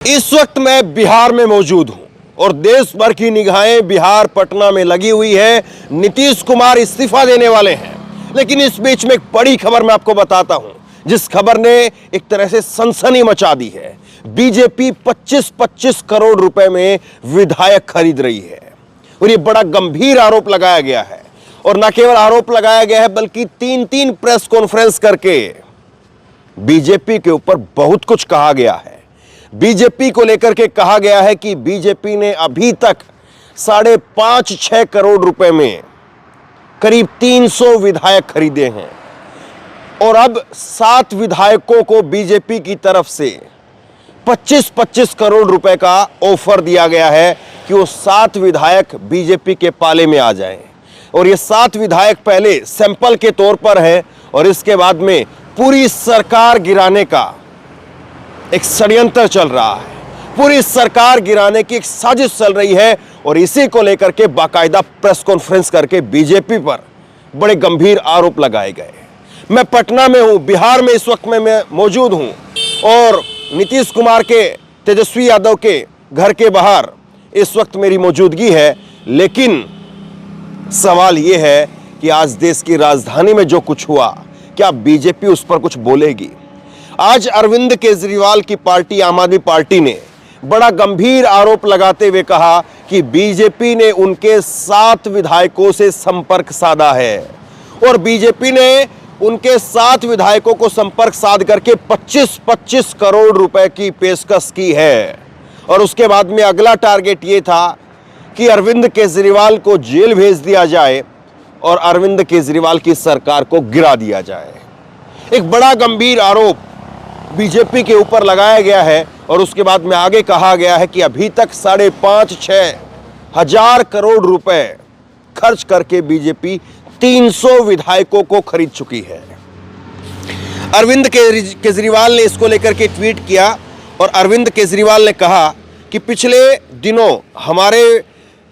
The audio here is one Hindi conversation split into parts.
इस वक्त मैं बिहार में मौजूद हूं और देश भर की निगाहें बिहार पटना में लगी हुई है। नीतीश कुमार इस्तीफा देने वाले हैं, लेकिन इस बीच में एक बड़ी खबर मैं आपको बताता हूं, जिस खबर ने एक तरह से सनसनी मचा दी है। बीजेपी 25-25 करोड़ रुपए में विधायक खरीद रही है और यह बड़ा गंभीर आरोप लगाया गया है। और न केवल आरोप लगाया गया है, बल्कि 3-3 प्रेस कॉन्फ्रेंस करके बीजेपी के ऊपर बहुत कुछ कहा गया है। बीजेपी को लेकर के कहा गया है कि बीजेपी ने अभी तक 5.5-6 करोड़ रुपए में करीब 300 विधायक खरीदे हैं और अब 7 विधायकों को बीजेपी की तरफ से 25-25 करोड़ रुपए का ऑफर दिया गया है कि वो 7 विधायक बीजेपी के पाले में आ जाएं। और ये 7 विधायक पहले सैंपल के तौर पर है और इसके बाद में पूरी सरकार गिराने का एक षड्यंत्र चल रहा है। पूरी सरकार गिराने की एक साजिश चल रही है और इसी को लेकर के बाकायदा प्रेस कॉन्फ्रेंस करके बीजेपी पर बड़े गंभीर आरोप लगाए गए। मैं पटना में हूं, बिहार में इस वक्त में मैं मौजूद हूं और नीतीश कुमार के, तेजस्वी यादव के घर के बाहर इस वक्त मेरी मौजूदगी है। लेकिन सवाल यह है कि आज देश की राजधानी में जो कुछ हुआ, क्या बीजेपी उस पर कुछ बोलेगी? आज अरविंद केजरीवाल की पार्टी आम आदमी पार्टी ने बड़ा गंभीर आरोप लगाते हुए कहा कि बीजेपी ने उनके 7 विधायकों से संपर्क साधा है और बीजेपी ने उनके 7 विधायकों को संपर्क साध करके 25-25 करोड़ रुपए की पेशकश की है। और उसके बाद में अगला टारगेट यह था कि अरविंद केजरीवाल को जेल भेज दिया जाए और अरविंद केजरीवाल की सरकार को गिरा दिया जाए। एक बड़ा गंभीर आरोप बीजेपी के ऊपर लगाया गया है और उसके बाद में आगे कहा गया है कि अभी तक 5.5-6 हजार करोड़ रुपए खर्च करके बीजेपी 300 विधायकों को खरीद चुकी है। अरविंद केजरीवाल ने इसको लेकर के ट्वीट किया और अरविंद केजरीवाल ने कहा कि पिछले दिनों हमारे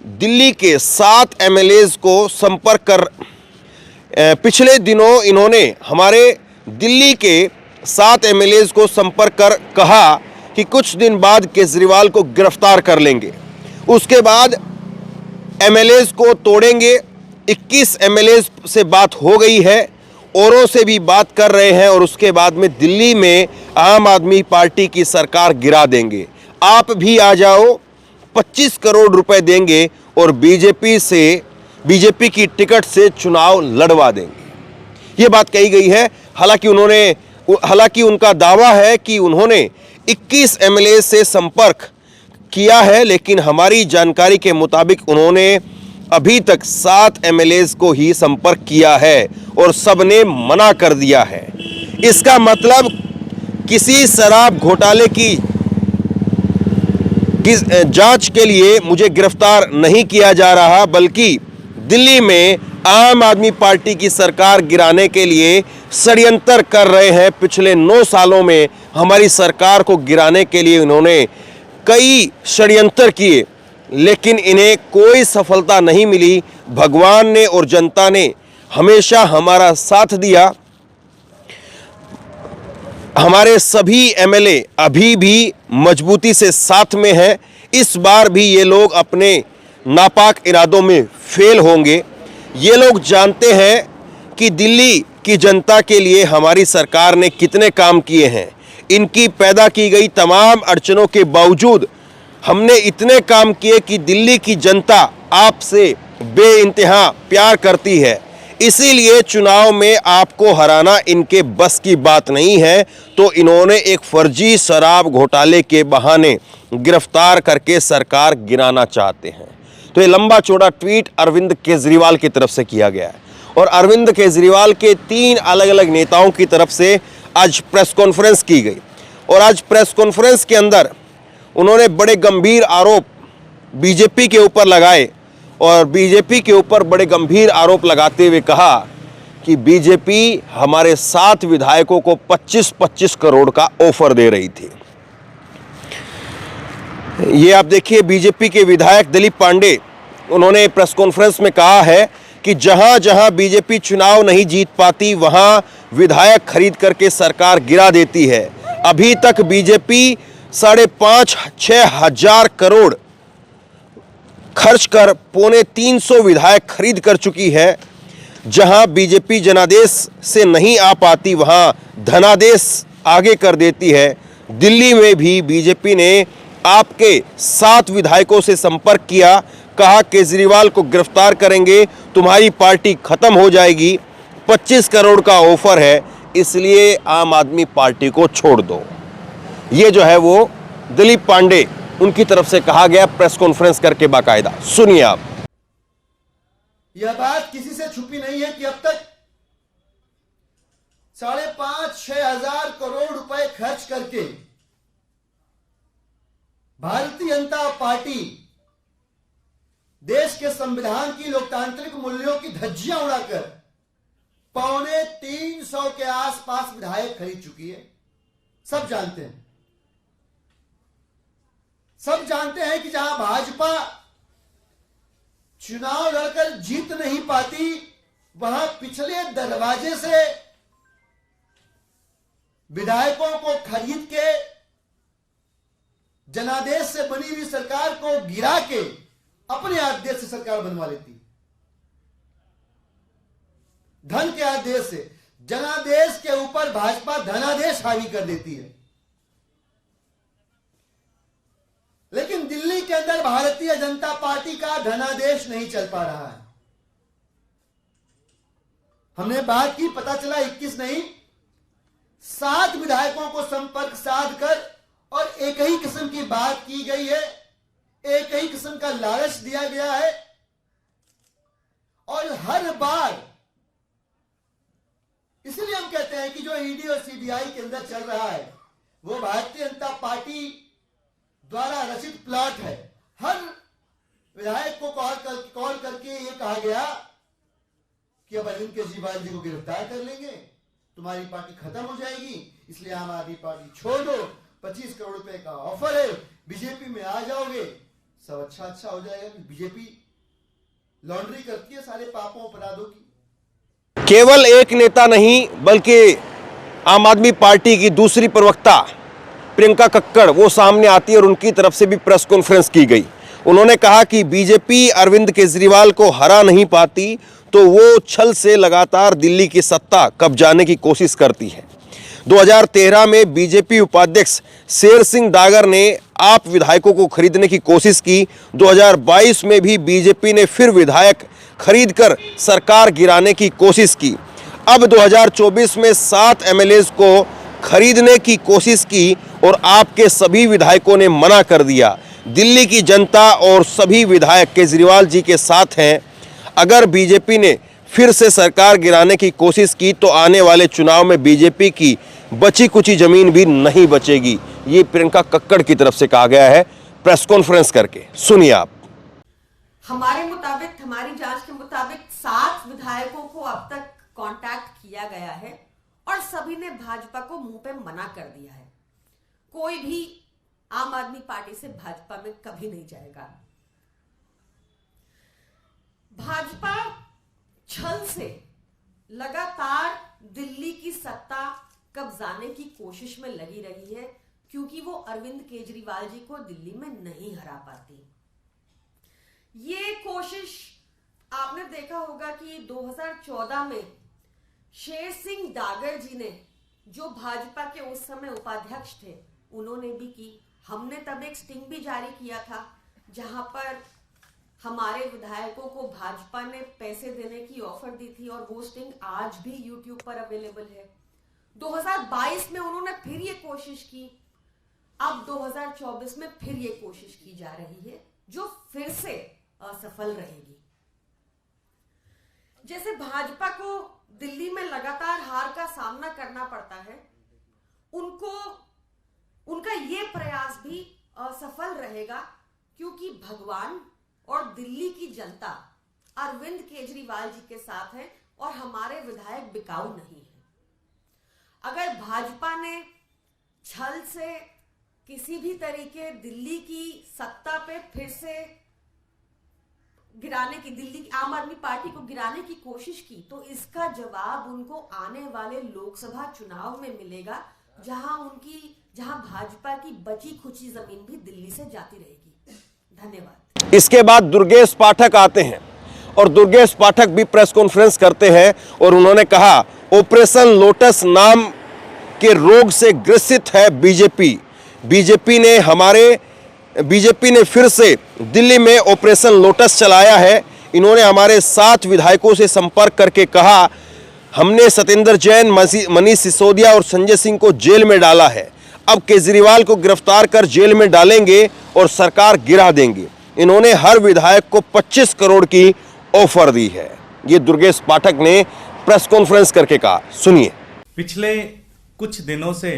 दिल्ली के 7 एमएलएज को संपर्क कर कहा कि कुछ दिन बाद केजरीवाल को गिरफ्तार कर लेंगे, उसके बाद एमएलएज को तोड़ेंगे। 21 एमएलएज से बात हो गई है, औरों से भी बात कर रहे हैं और उसके बाद में दिल्ली में आम आदमी पार्टी की सरकार गिरा देंगे। आप भी आ जाओ, 25 करोड़ रुपए देंगे और बीजेपी की टिकट से चुनाव लड़वा देंगे। ये बात कही गई है। हालांकि उनका दावा है कि उन्होंने 21 एमएलए से संपर्क किया है, लेकिन हमारी जानकारी के मुताबिक उन्होंने अभी तक 7 एमएलए को ही संपर्क किया है और सबने मना कर दिया है। इसका मतलब किसी शराब घोटाले की जांच के लिए मुझे गिरफ्तार नहीं किया जा रहा, बल्कि दिल्ली में आम आदमी पार्टी की सरकार गिराने के लिए षड्यंत्र कर रहे हैं। पिछले 9 सालों में हमारी सरकार को गिराने के लिए इन्होंने कई षड्यंत्र किए, लेकिन इन्हें कोई सफलता नहीं मिली। भगवान ने और जनता ने हमेशा हमारा साथ दिया। हमारे सभी एमएलए अभी भी मजबूती से साथ में हैं। इस बार भी ये लोग अपने नापाक इरादों में फेल होंगे। ये लोग जानते हैं कि दिल्ली की जनता के लिए हमारी सरकार ने कितने काम किए हैं। इनकी पैदा की गई तमाम अड़चनों के बावजूद हमने इतने काम किए कि दिल्ली की जनता आपसे बेइंतहा प्यार करती है। इसीलिए चुनाव में आपको हराना इनके बस की बात नहीं है, तो इन्होंने एक फर्जी शराब घोटाले के बहाने गिरफ्तार करके सरकार गिराना चाहते हैं। तो ये लंबा चौड़ा ट्वीट अरविंद केजरीवाल की तरफ से किया गया है और अरविंद केजरीवाल के 3 अलग अलग नेताओं की तरफ से आज प्रेस कॉन्फ्रेंस की गई और आज प्रेस कॉन्फ्रेंस के अंदर उन्होंने बड़े गंभीर आरोप बीजेपी के ऊपर लगाए और बीजेपी के ऊपर बड़े गंभीर आरोप लगाते हुए कहा कि बीजेपी हमारे 7 विधायकों को 25-25 करोड़ का ऑफर दे रही थी। ये आप देखिए, बीजेपी के विधायक दिलीप पांडे, उन्होंने प्रेस कॉन्फ्रेंस में कहा है कि जहां जहां बीजेपी चुनाव नहीं जीत पाती वहां विधायक खरीद करके सरकार गिरा देती है। अभी तक बीजेपी 5,500-6,000 करोड़ खर्च कर 350 विधायक खरीद कर चुकी है। जहां बीजेपी जनादेश से नहीं आ पाती, वहां धनादेश आगे कर देती है। दिल्ली में भी बीजेपी ने आपके 7 विधायकों से संपर्क किया, कहा केजरीवाल को गिरफ्तार करेंगे, तुम्हारी पार्टी खत्म हो जाएगी, 25 करोड़ का ऑफर है, इसलिए आम आदमी पार्टी को छोड़ दो। ये जो है वो दिलीप पांडे उनकी तरफ से कहा गया प्रेस कॉन्फ्रेंस करके बाकायदा। सुनिए आप। यह बात किसी से छुपी नहीं है कि अब तक 5,500-6 हजार करोड़ रुपए खर्च करके भारतीय जनता पार्टी देश के संविधान की लोकतांत्रिक मूल्यों की धज्जियां उड़ाकर 350 के आसपास विधायक खरीद चुकी है। सब जानते हैं, सब जानते हैं कि जहां भाजपा चुनाव लड़कर जीत नहीं पाती, वहां पिछले दरवाजे से विधायकों को खरीद के जनादेश से बनी हुई सरकार को गिरा के अपने आदेश से सरकार बनवा लेती। धन के आदेश से, जनादेश के ऊपर भाजपा धनादेश हावी कर देती है। लेकिन दिल्ली के अंदर भारतीय जनता पार्टी का धनादेश नहीं चल पा रहा है। हमने बात की, पता चला 21 नहीं 7 विधायकों को संपर्क साध कर और एक ही किस्म की बात की गई है, एक ही किस्म का लालच दिया गया है। और हर बार इसलिए हम कहते हैं कि जो ईडी और सीबीआई के अंदर चल रहा है वो भारतीय जनता पार्टी द्वारा रचित प्लॉट है। हर विधायक को कॉल करके ये कहा गया कि अब अरविंद केजरीवाल जी को गिरफ्तार कर लेंगे, तुम्हारी पार्टी खत्म हो जाएगी, इसलिए आम आदमी पार्टी छोड़ दो, 25 करोड़ रुपए का ऑफर है, बीजेपी में आ जाओगे, सब अच्छा हो जाएगा। बीजेपी लॉन्ड्री करती है सारे पापों अपराधों की। केवल एक नेता नहीं बल्कि आम आदमी पार्टी की दूसरी प्रवक्ता प्रियंका कक्कड़ वो सामने आती है और उनकी तरफ से भी प्रेस कॉन्फ्रेंस की गई। उन्होंने कहा कि बीजेपी अरविंद केजरीवाल को हरा नहीं पाती तो वो छल से लगातार दिल्ली की सत्ता कब्जाने की कोशिश करती है। 2013 में बीजेपी उपाध्यक्ष शेर सिंह डागर ने आप विधायकों को खरीदने की कोशिश की। 2022 में भी बीजेपी ने फिर विधायक खरीदकर सरकार गिराने की कोशिश की। अब 2024 में 7 एमएलएज को खरीदने की कोशिश की और आपके सभी विधायकों ने मना कर दिया। दिल्ली की जनता और सभी विधायक केजरीवाल जी के साथ हैं। अगर बीजेपी ने फिर से सरकार गिराने की कोशिश की तो आने वाले चुनाव में बीजेपी की बची कुची जमीन भी नहीं बचेगी। ये प्रियंका कक्कड़ की तरफ से कहा गया है प्रेस कॉन्फ्रेंस करके। सुनिए आप। हमारे मुताबिक, हमारी जांच के मुताबिक 7 विधायकों को अब तक कांटेक्ट किया गया है और सभी ने भाजपा को मुंह पे मना कर दिया है। कोई भी आम आदमी पार्टी से भाजपा में कभी नहीं जाएगा। भाजपा छल से लगातार दिल्ली की सत्ता कब्जाने की कोशिश में लगी रही है क्योंकि वो अरविंद केजरीवाल जी को दिल्ली में नहीं हरा पाती। ये कोशिश आपने देखा होगा कि 2014 में शेर सिंह डागर जी ने, जो भाजपा के उस समय उपाध्यक्ष थे, उन्होंने भी की। हमने तब एक स्टिंग भी जारी किया था जहां पर हमारे विधायकों को भाजपा ने पैसे देने की ऑफर दी थी और वो स्टिंग आज भी यूट्यूब पर अवेलेबल है। 2022 में उन्होंने फिर ये कोशिश की। अब 2024 में फिर ये कोशिश की जा रही है जो फिर से असफल रहेगी। जैसे भाजपा को दिल्ली में लगातार हार का सामना करना पड़ता है, उनका ये प्रयास भी असफल रहेगा क्योंकि भगवान और दिल्ली की जनता अरविंद केजरीवाल जी के साथ है और हमारे विधायक बिकाऊ नहीं है। अगर भाजपा ने छल से किसी भी तरीके दिल्ली की सत्ता पे फिर से गिराने की, दिल्ली की आम आदमी पार्टी को गिराने की कोशिश की तो इसका जवाब उनको आने वाले लोकसभा चुनाव में मिलेगा, जहां भाजपा की बची खुची जमीन भी दिल्ली से जाती रहेगी। धन्यवाद। इसके बाद दुर्गेश पाठक आते हैं और दुर्गेश पाठक भी प्रेस कॉन्फ्रेंस करते हैं और उन्होंने कहा ऑपरेशन लोटस नाम के रोग से ग्रसित है बीजेपी। बीजेपी ने फिर से दिल्ली में ऑपरेशन लोटस चलाया है। इन्होंने हमारे 7 विधायकों से संपर्क करके कहा हमने सत्येंद्र जैन, मनीष सिसोदिया और संजय सिंह को जेल में डाला है, अब केजरीवाल को गिरफ्तार कर जेल में डालेंगे और सरकार गिरा देंगे। इन्होंने हर विधायक को 25 करोड़ की ऑफर दी है। ये दुर्गेश पाठक ने प्रेस कॉन्फ्रेंस करके कहा, सुनिए। पिछले कुछ दिनों से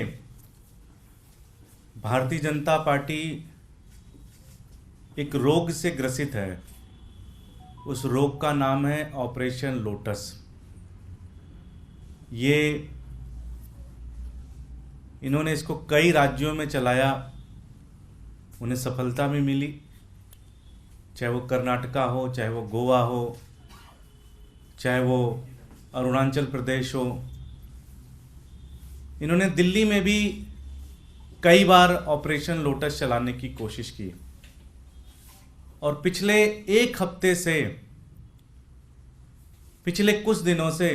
भारतीय जनता पार्टी एक रोग से ग्रसित है। उस रोग का नाम है ऑपरेशन लोटस। इन्होंने इसको कई राज्यों में चलाया, उन्हें सफलता भी मिली, चाहे वो कर्नाटका हो, चाहे वो गोवा हो, चाहे वो अरुणाचल प्रदेश हो। इन्होंने दिल्ली में भी कई बार ऑपरेशन लोटस चलाने की कोशिश की और पिछले कुछ दिनों से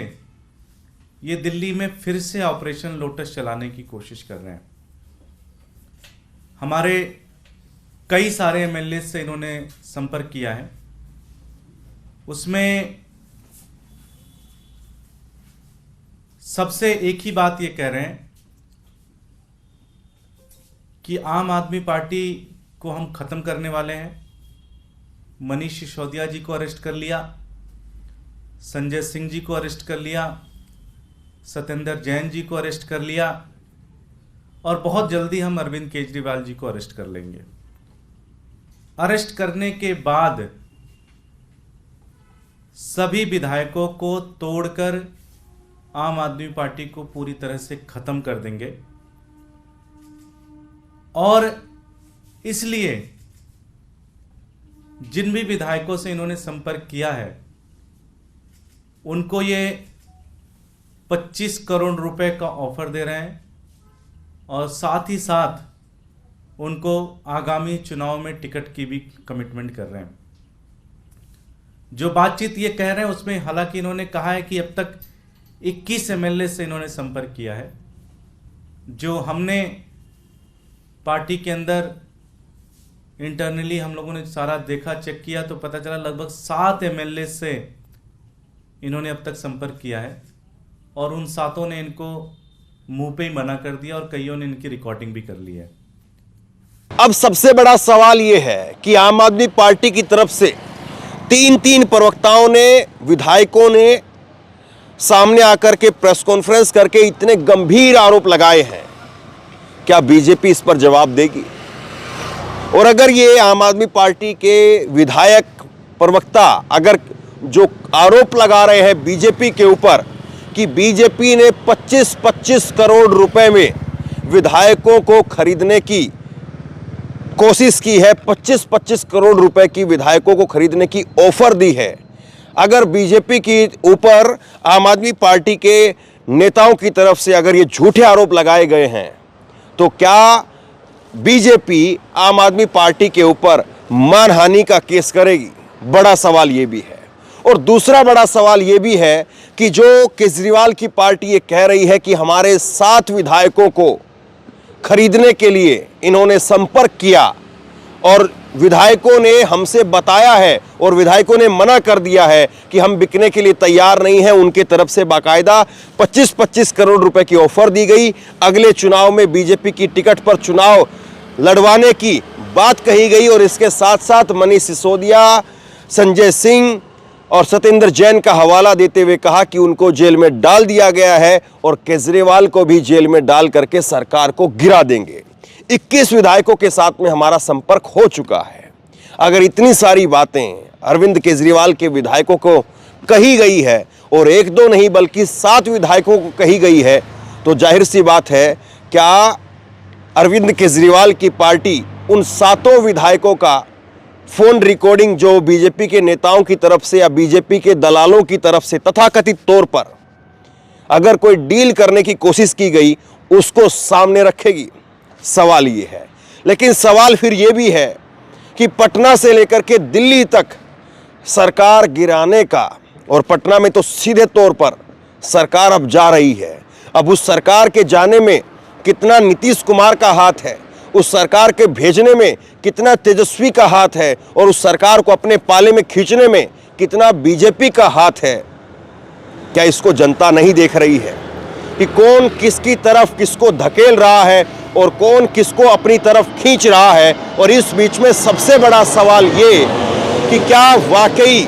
ये दिल्ली में फिर से ऑपरेशन लोटस चलाने की कोशिश कर रहे हैं। हमारे कई सारे एमएलए से इन्होंने संपर्क किया है। उसमें सबसे एक ही बात ये कह रहे हैं कि आम आदमी पार्टी को हम खत्म करने वाले हैं। मनीष सिसोदिया जी को अरेस्ट कर लिया, संजय सिंह जी को अरेस्ट कर लिया, सत्येंद्र जैन जी को अरेस्ट कर लिया और बहुत जल्दी हम अरविंद केजरीवाल जी को अरेस्ट कर लेंगे। अरेस्ट करने के बाद सभी विधायकों को तोड़कर आम आदमी पार्टी को पूरी तरह से खत्म कर देंगे और इसलिए जिन भी विधायकों से इन्होंने संपर्क किया है उनको ये 25 करोड़ रुपए का ऑफर दे रहे हैं और साथ ही साथ उनको आगामी चुनाव में टिकट की भी कमिटमेंट कर रहे हैं। जो बातचीत ये कह रहे हैं उसमें हालांकि इन्होंने कहा है कि अब तक 21 एमएलए से इन्होंने संपर्क किया है। जो हमने पार्टी के अंदर इंटरनली हम लोगों ने सारा देखा, चेक किया तो पता चला लगभग 7 एमएलए से इन्होंने अब तक संपर्क किया है और उन 7 ने इनको मुंह पे ही मना कर दिया और कईयों ने इनकी रिकॉर्डिंग भी कर ली है। अब सबसे बड़ा सवाल यह है कि आम आदमी पार्टी की तरफ से 3 प्रवक्ताओं ने, विधायकों ने सामने आकर के प्रेस कॉन्फ्रेंस करके इतने गंभीर आरोप लगाए हैं, क्या बीजेपी इस पर जवाब देगी? और अगर ये आम आदमी पार्टी के विधायक, प्रवक्ता अगर जो आरोप लगा रहे हैं बीजेपी के ऊपर कि बीजेपी ने 25-25 करोड़ रुपए में विधायकों को खरीदने की कोशिश की है, 25-25 करोड़ रुपए की विधायकों को खरीदने की ऑफर दी है, अगर बीजेपी के ऊपर आम आदमी पार्टी के नेताओं की तरफ से अगर ये झूठे आरोप लगाए गए हैं तो क्या बीजेपी आम आदमी पार्टी के ऊपर मानहानि का केस करेगी? बड़ा सवाल ये भी है। और दूसरा बड़ा सवाल ये भी है कि जो केजरीवाल की पार्टी ये कह रही है कि हमारे 7 विधायकों को खरीदने के लिए इन्होंने संपर्क किया और विधायकों ने हमसे बताया है और विधायकों ने मना कर दिया है कि हम बिकने के लिए तैयार नहीं हैं। उनके तरफ से बाकायदा 25-25 करोड़ रुपए की ऑफर दी गई। अगले चुनाव में बीजेपी की टिकट पर चुनाव लड़वाने की बात कही गई और इसके साथ साथ मनीष सिसोदिया, संजय सिंह और सत्येंद्र जैन का हवाला देते हुए कहा कि उनको जेल में डाल दिया गया है और केजरीवाल को भी जेल में डाल करके सरकार को गिरा देंगे। 21 विधायकों के साथ में हमारा संपर्क हो चुका है। अगर इतनी सारी बातें अरविंद केजरीवाल के विधायकों को कही गई है और 1-2 नहीं बल्कि 7 विधायकों को कही गई है तो जाहिर सी बात है क्या अरविंद केजरीवाल की पार्टी उन 7 विधायकों का फोन रिकॉर्डिंग जो बीजेपी के नेताओं की तरफ से या बीजेपी के दलालों की तरफ से तथाकथित तौर पर अगर कोई डील करने की कोशिश की गई उसको सामने रखेगी? सवाल ये है। लेकिन सवाल फिर ये भी है कि पटना से लेकर के दिल्ली तक सरकार गिराने का, और पटना में तो सीधे तौर पर सरकार अब जा रही है। अब उस सरकार के जाने में कितना नीतीश कुमार का हाथ है, उस सरकार के भेजने में कितना तेजस्वी का हाथ है, और उस सरकार को अपने पाले में खींचने में कितना बीजेपी का हाथ है, क्या इसको जनता नहीं देख रही है कि कौन किसकी तरफ किसको धकेल रहा है और कौन किसको अपनी तरफ खींच रहा है? और इस बीच में सबसे बड़ा सवाल ये कि क्या वाकई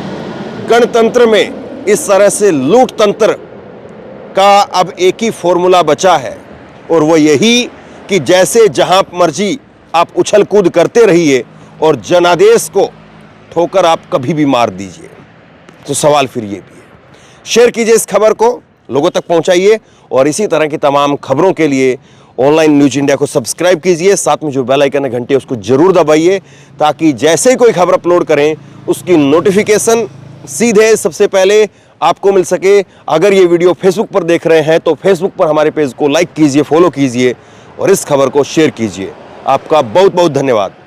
गणतंत्र में इस तरह से लूट तंत्र का अब एक ही फॉर्मूला बचा है, और वो यही कि जैसे जहां मर्जी आप उछल कूद करते रहिए और जनादेश को ठोकर आप कभी भी मार दीजिए। तो सवाल फिर ये भी है। शेयर कीजिए इस खबर को, लोगों तक पहुंचाइए, और इसी तरह की तमाम खबरों के लिए ऑनलाइन न्यूज इंडिया को सब्सक्राइब कीजिए। साथ में जो बेल आइकन है घंटे उसको जरूर दबाइए, ताकि जैसे ही कोई खबर अपलोड करें उसकी नोटिफिकेशन सीधे सबसे पहले आपको मिल सके। अगर ये वीडियो फेसबुक पर देख रहे हैं तो फेसबुक पर हमारे पेज को लाइक कीजिए, फॉलो कीजिए और इस खबर को शेयर कीजिए। आपका बहुत बहुत धन्यवाद।